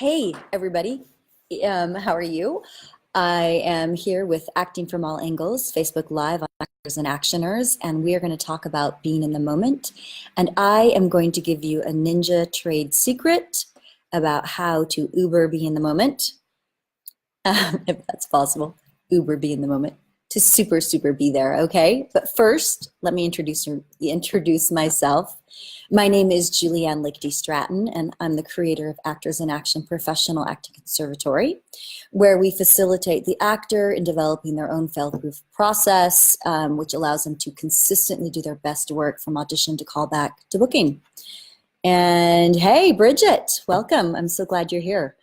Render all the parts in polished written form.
Hey, everybody. How are you? I am here with Acting from All Angles, Facebook Live on Actors and Actioners, and we are going to talk about being in the moment. And I am going to give you a ninja trade secret about how to Uber be in the moment, if that's possible. Uber be in the moment to super be there, okay? But first, let me introduce myself. My name is Julianne Lichty Stratton, and I'm the creator of Actors in Action Professional Acting Conservatory, where we facilitate the actor in developing their own fail-proof process, which allows them to consistently do their best work from audition to callback to booking. And hey, Bridget, welcome. I'm so glad you're here.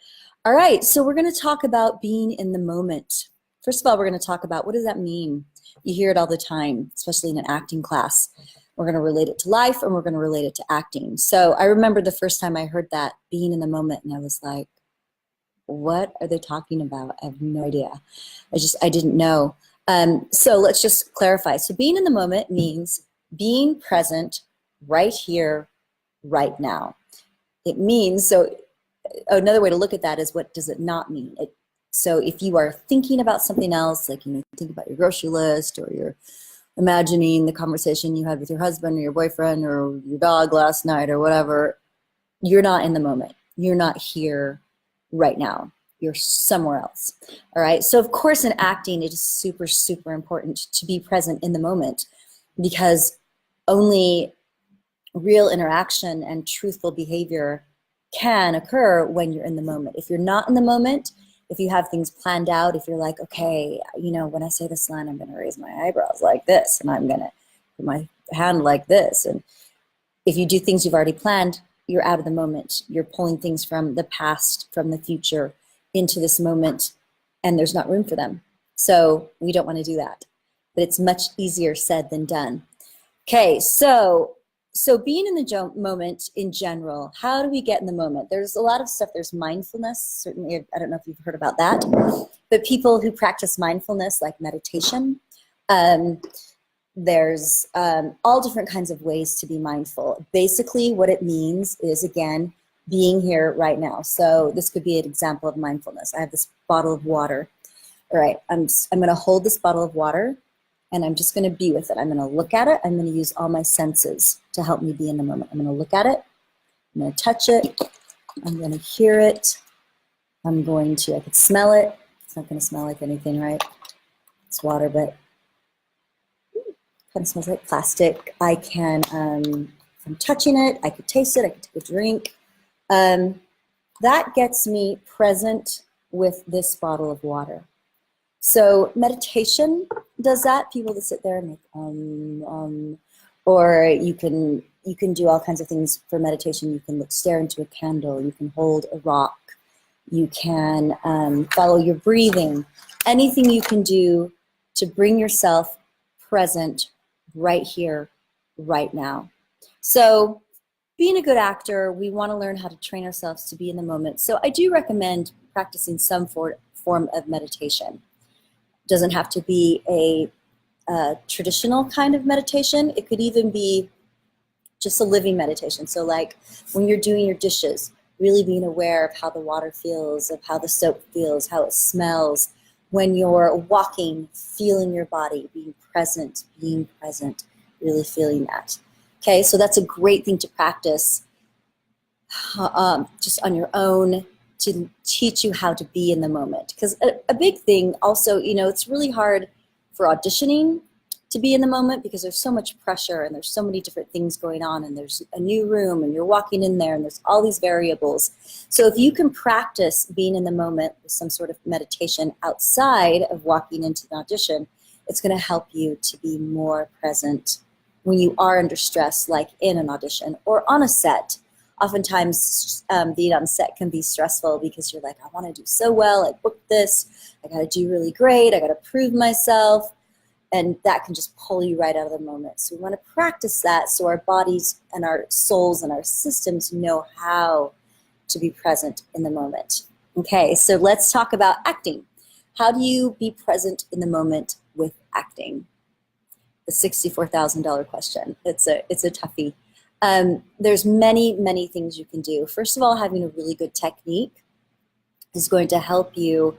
All right, so we're going to talk about being in the moment. First of all, we're going to talk about what does that mean? You hear it all the time, especially in an acting class. We're going to relate it to life and we're going to relate it to acting. So I remember the first time I heard that, being in the moment, and I was like, what are they talking about? I have no idea. I didn't know. So let's just clarify. So being in the moment means being present right here, right now. It means, so another way to look at that is, what does it not mean? So if you are thinking about something else, like think about your grocery list, or you're imagining the conversation you had with your husband or your boyfriend or your dog last night or whatever, you're not in the moment. You're not here right now. You're somewhere else. All right. So of course in acting, it is super important to be present in the moment, because only real interaction and truthful behavior can occur when you're in the moment. If you're not in the moment, if you have things planned out, if you're like, okay, when I say this line, I'm going to raise my eyebrows like this, and I'm going to put my hand like this. And if you do things you've already planned, you're out of the moment. You're pulling things from the past, from the future into this moment, and there's not room for them. So we don't want to do that. But it's much easier said than done. Okay, so being in the moment in general, how do we get in the moment? There's a lot of stuff. There's mindfulness, certainly. I don't know if you've heard about that, but people who practice mindfulness, like meditation, there's all different kinds of ways to be mindful. Basically, what it means is, again, being here right now. So this could be an example of mindfulness. I have this bottle of water. All right, I'm going to hold this bottle of water, and I'm just going to be with it. I'm going to look at it. I'm going to use all my senses to help me be in the moment. I'm going to look at it. I'm going to touch it. I'm going to hear it. I could smell it. It's not going to smell like anything, right? It's water, but it kind of smells like plastic. If I'm touching it, I could taste it. I could take a drink. That gets me present with this bottle of water. So meditation does that. People that sit there and like, or you can do all kinds of things for meditation. You can stare into a candle. You can hold a rock. You can follow your breathing. Anything you can do to bring yourself present right here, right now. So being a good actor, we want to learn how to train ourselves to be in the moment. So I do recommend practicing some form of meditation. Doesn't have to be a traditional kind of meditation. It could even be just a living meditation. So like when you're doing your dishes, really being aware of how the water feels, of how the soap feels, how it smells. When you're walking, feeling your body, being present, really feeling that. Okay, so that's a great thing to practice just on your own, to teach you how to be in the moment. Because a big thing also, it's really hard for auditioning to be in the moment, because there's so much pressure and there's so many different things going on, and there's a new room and you're walking in there and there's all these variables. So if you can practice being in the moment with some sort of meditation outside of walking into an audition, it's going to help you to be more present when you are under stress, like in an audition or on a set. Oftentimes, being on set can be stressful because you're like, I want to do so well. I booked this. I got to do really great. I got to prove myself. And that can just pull you right out of the moment. So we want to practice that so our bodies and our souls and our systems know how to be present in the moment. Okay, so let's talk about acting. How do you be present in the moment with acting? The $64,000 question. It's a toughie. There's many things you can do. First of all, having a really good technique. is going to help you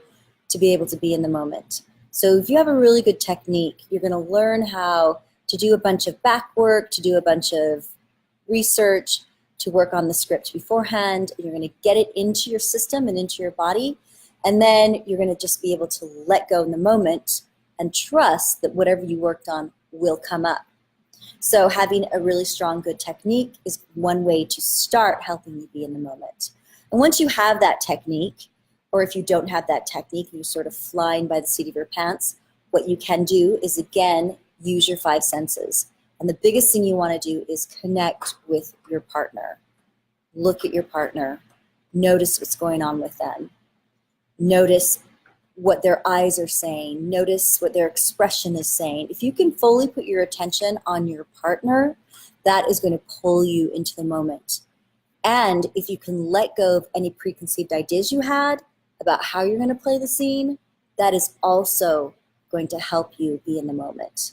to be able to be in the moment. So if you have a really good technique, you're going to learn how to do a bunch of back work, to do a bunch of research, to work on the script beforehand. You're going to get it into your system and into your body. And then you're going to just be able to let go in the moment and trust that whatever you worked on will come up. So having a really strong, good technique is one way to start helping you be in the moment. And once you have that technique, or if you don't have that technique, you're sort of flying by the seat of your pants, what you can do is, again, use your 5 senses. And the biggest thing you want to do is connect with your partner. Look at your partner. Notice what's going on with them. Notice what their eyes are saying. Notice what their expression is saying. If you can fully put your attention on your partner, that is going to pull you into the moment. And if you can let go of any preconceived ideas you had about how you're going to play the scene, that is also going to help you be in the moment.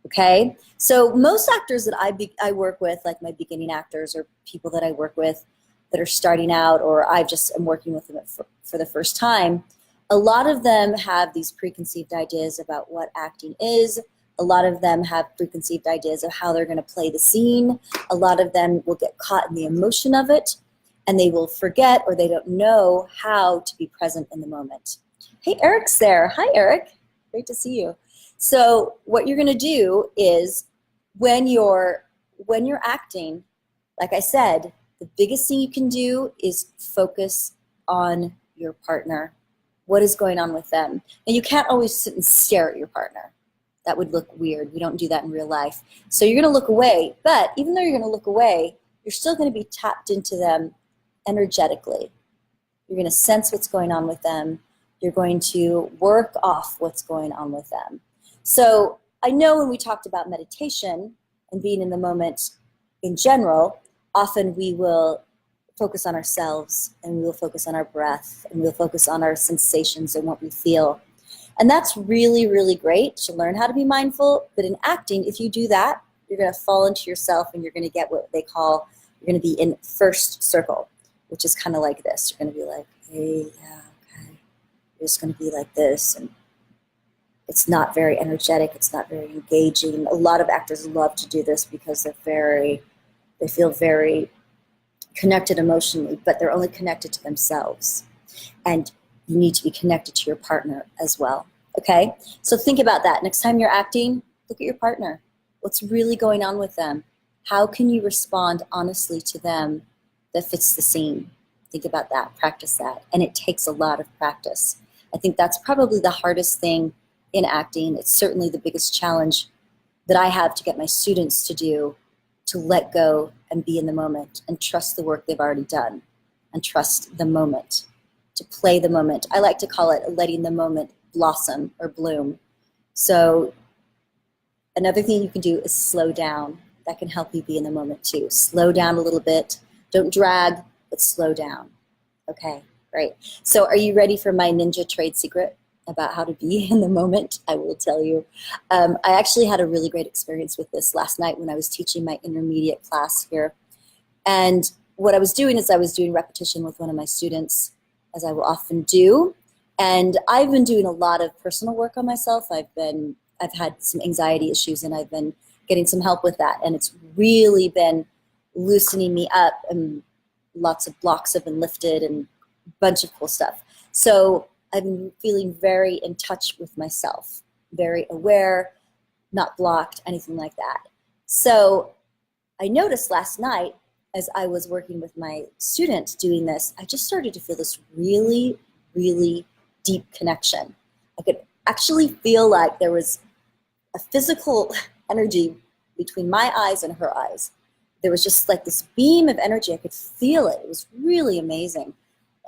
Okay? So most actors that I work with, like my beginning actors or people that I work with that are starting out, or I just am working with them for the first time, a lot of them have these preconceived ideas about what acting is. A lot of them have preconceived ideas of how they're going to play the scene. A lot of them will get caught in the emotion of it, and they will forget, or they don't know how to be present in the moment. Hey, Eric's there. Hi, Eric. Great to see you. So what you're going to do is when you're acting, like I said, the biggest thing you can do is focus on your partner. What is going on with them? And you can't always sit and stare at your partner. That would look weird. We don't do that in real life. So you're going to look away, but even though you're going to look away, you're still going to be tapped into them energetically. You're going to sense what's going on with them. You're going to work off what's going on with them. So I know when we talked about meditation and being in the moment in general, often we will focus on ourselves, and we will focus on our breath, and we'll focus on our sensations and what we feel. And that's really, really great to learn how to be mindful. But in acting, if you do that, you're going to fall into yourself, and you're going to get what they call, you're going to be in first circle, which is kind of like this. You're going to be like, hey, yeah, okay. You're just going to be like this. And it's not very energetic. It's not very engaging. A lot of actors love to do this because they feel very connected emotionally, but they're only connected to themselves. And you need to be connected to your partner as well. Okay? So think about that. Next time you're acting, look at your partner. What's really going on with them? How can you respond honestly to them that fits the scene? Think about that. Practice that. And it takes a lot of practice. I think that's probably the hardest thing in acting. It's certainly the biggest challenge that I have to get my students to do, to let go and be in the moment and trust the work they've already done and trust the moment, to play the moment. I like to call it letting the moment blossom or bloom. So another thing you can do is slow down. That can help you be in the moment too. Slow down a little bit. Don't drag, but slow down. Okay, great. So are you ready for my ninja trade secret about how to be in the moment? I will tell you. I actually had a really great experience with this last night when I was teaching my intermediate class here. And what I was doing is I was doing repetition with one of my students, as I will often do. And I've been doing a lot of personal work on myself. I've had some anxiety issues, and I've been getting some help with that. And it's really been loosening me up, and lots of blocks have been lifted and a bunch of cool stuff. So I've been feeling very in touch with myself, very aware, not blocked, anything like that. So I noticed last night as I was working with my student doing this, I just started to feel this really, really deep connection. I could actually feel like there was a physical energy between my eyes and her eyes. There was just like this beam of energy. I could feel it. It was really amazing.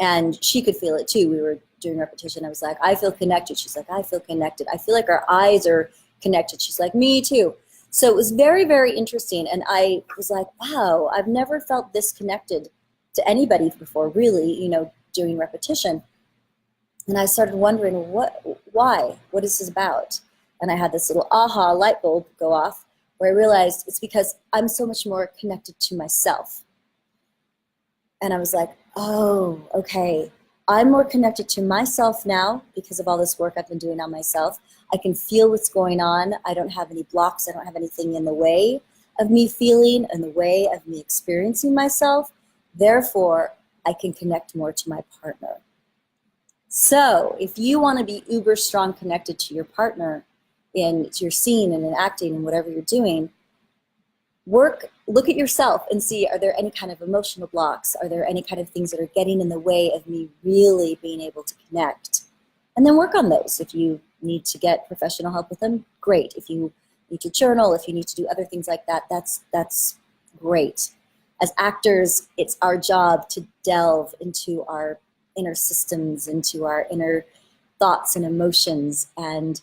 And she could feel it too. We were doing repetition. I was like, I feel connected. She's like, I feel connected. I feel like our eyes are connected. She's like, me too. So it was very, very interesting. And I was like, wow, I've never felt this connected to anybody before, really, doing repetition. And I started wondering, why? What is this about? And I had this little aha light bulb go off where I realized it's because I'm so much more connected to myself. And I was like, oh, okay. I'm more connected to myself now because of all this work I've been doing on myself. I can feel what's going on. I don't have any blocks. I don't have anything in the way of me feeling, in the way of me experiencing myself. Therefore, I can connect more to my partner. So if you want to be uber strong connected to your partner in your scene and in acting and whatever you're doing, look at yourself and see, are there any kind of emotional blocks? Are there any kind of things that are getting in the way of me really being able to connect? And then work on those. If you need to get professional help with them, great. If you need to journal, if you need to do other things like that, that's great. As actors, it's our job to delve into our inner systems, into our inner thoughts and emotions. And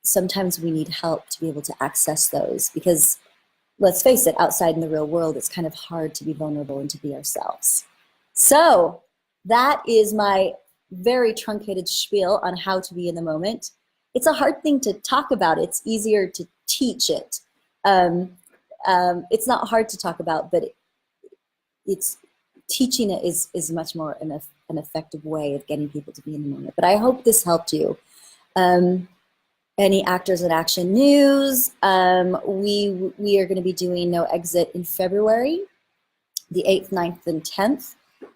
sometimes we need help to be able to access those, because let's face it, outside in the real world, it's kind of hard to be vulnerable and to be ourselves. So that is my very truncated spiel on how to be in the moment. It's a hard thing to talk about. It's easier to teach it. It's not hard to talk about, but it's teaching it is much more an effective way of getting people to be in the moment. But I hope this helped you. Any Actors in Action news? We are going to be doing No Exit in February, the 8th, 9th, and 10th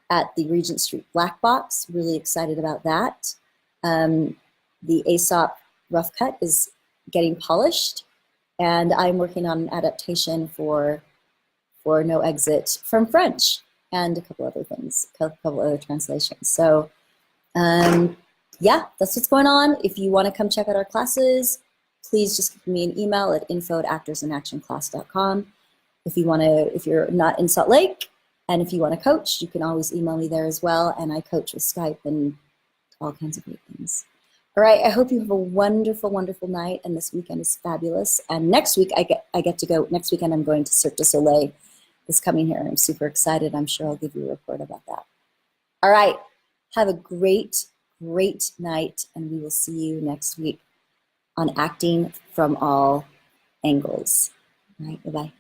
at the Regent Street Black Box. Really excited about that. The Aesop Rough Cut is getting polished, and I'm working on an adaptation for No Exit from French and a couple other things, a couple other translations. So yeah, that's what's going on. If you want to come check out our classes, please just give me an email at info@actorsinactionclass.com. If you're not in Salt Lake, and if you want to coach, you can always email me there as well. And I coach with Skype and all kinds of great things. All right, I hope you have a wonderful, wonderful night, and this weekend is fabulous. And next week I get to go. Next weekend I'm going to Cirque du Soleil. Is coming here. I'm super excited. I'm sure I'll give you a report about that. All right, have a great night, and we will see you next week on Acting from All Angles. All right, bye-bye.